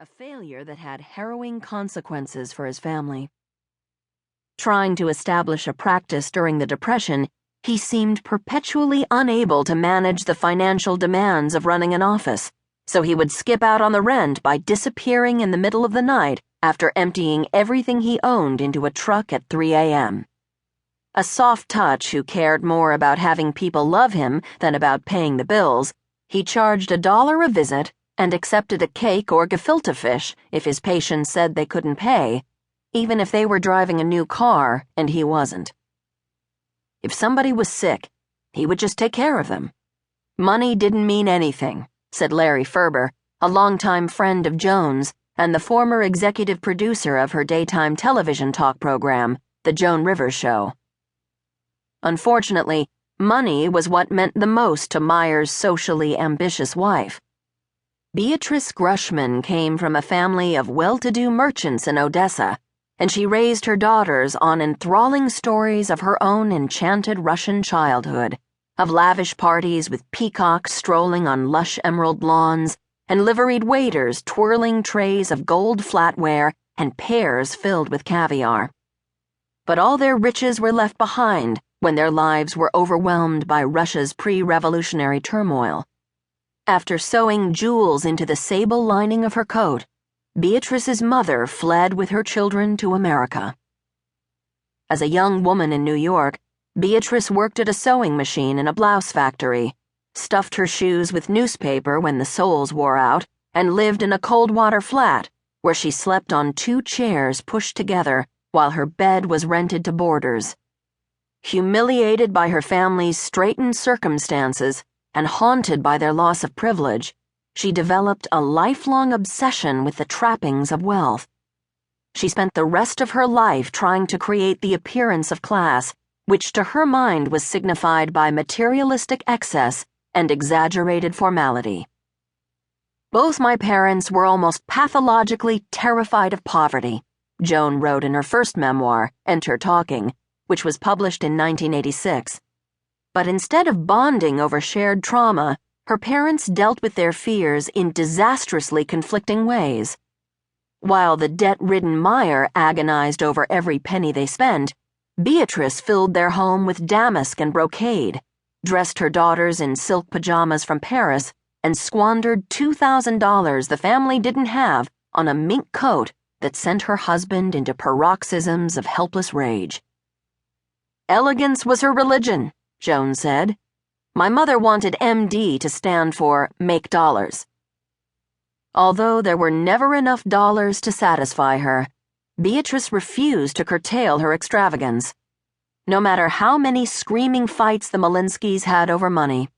a failure that had harrowing consequences for his family. Trying to establish a practice during the Depression, he seemed perpetually unable to manage the financial demands of running an office, so he would skip out on the rent by disappearing in the middle of the night after emptying everything he owned into a truck at 3 a.m. A soft touch who cared more about having people love him than about paying the bills, he charged $1 a visit and accepted a cake or gefilte fish if his patients said they couldn't pay, even if they were driving a new car and he wasn't. If somebody was sick, he would just take care of them. Money didn't mean anything, said Larry Ferber, a longtime friend of Joan's and the former executive producer of her daytime television talk program, The Joan Rivers Show. Unfortunately, money was what meant the most to Meyer's socially ambitious wife. Beatrice Grushman came from a family of well-to-do merchants in Odessa, and she raised her daughters on enthralling stories of her own enchanted Russian childhood, of lavish parties with peacocks strolling on lush emerald lawns and liveried waiters twirling trays of gold flatware and pears filled with caviar. But all their riches were left behind when their lives were overwhelmed by Russia's pre-revolutionary turmoil. After sewing jewels into the sable lining of her coat, Beatrice's mother fled with her children to America. As a young woman in New York, Beatrice worked at a sewing machine in a blouse factory, stuffed her shoes with newspaper when the soles wore out, and lived in a cold-water flat where she slept on 2 chairs pushed together while her bed was rented to boarders. Humiliated by her family's straitened circumstances and haunted by their loss of privilege, she developed a lifelong obsession with the trappings of wealth. She spent the rest of her life trying to create the appearance of class, which to her mind was signified by materialistic excess and exaggerated formality. Both my parents were almost pathologically terrified of poverty, Joan wrote in her first memoir, Enter Talking, which was published in 1986. But instead of bonding over shared trauma, her parents dealt with their fears in disastrously conflicting ways. While the debt-ridden Meyer agonized over every penny they spent, Beatrice filled their home with damask and brocade, dressed her daughters in silk pajamas from Paris, and squandered $2,000 the family didn't have on a mink coat that sent her husband into paroxysms of helpless rage. Elegance was her religion, Joan said. My mother wanted MD to stand for Make Dollars. Although there were never enough dollars to satisfy her, Beatrice refused to curtail her extravagance. No matter how many screaming fights the Molinskys had over money,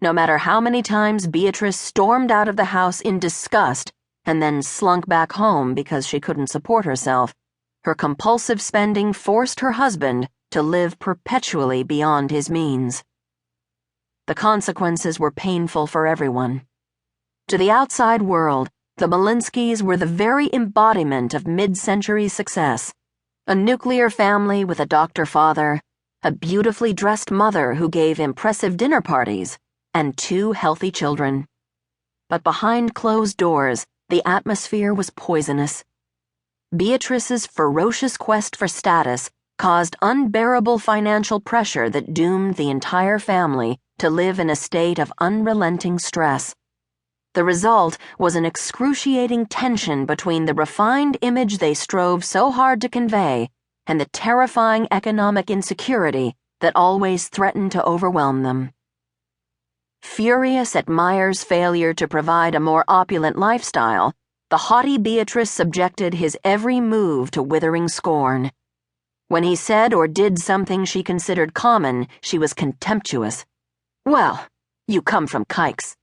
no matter how many times Beatrice stormed out of the house in disgust and then slunk back home because she couldn't support herself, her compulsive spending forced her husband to live perpetually beyond his means. The consequences were painful for everyone. To the outside world, the Molinskys were the very embodiment of mid-century success. A nuclear family with a doctor father, a beautifully dressed mother who gave impressive dinner parties, and 2 healthy children. But behind closed doors, the atmosphere was poisonous. Beatrice's ferocious quest for status caused unbearable financial pressure that doomed the entire family to live in a state of unrelenting stress. The result was an excruciating tension between the refined image they strove so hard to convey and the terrifying economic insecurity that always threatened to overwhelm them. Furious at Meyer's failure to provide a more opulent lifestyle, the haughty Beatrice subjected his every move to withering scorn. When he said or did something she considered common, she was contemptuous. Well, you come from kikes.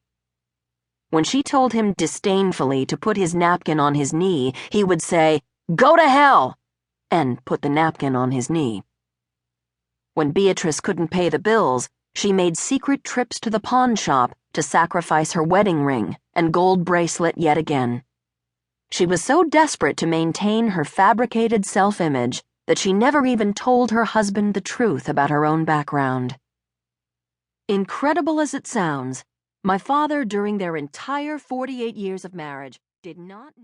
When she told him disdainfully to put his napkin on his knee, he would say, "Go to hell!" and put the napkin on his knee. When Beatrice couldn't pay the bills, she made secret trips to the pawn shop to sacrifice her wedding ring and gold bracelet yet again. She was so desperate to maintain her fabricated self-image that she never even told her husband the truth about her own background. Incredible as it sounds, my father, during their entire 48 years of marriage, did not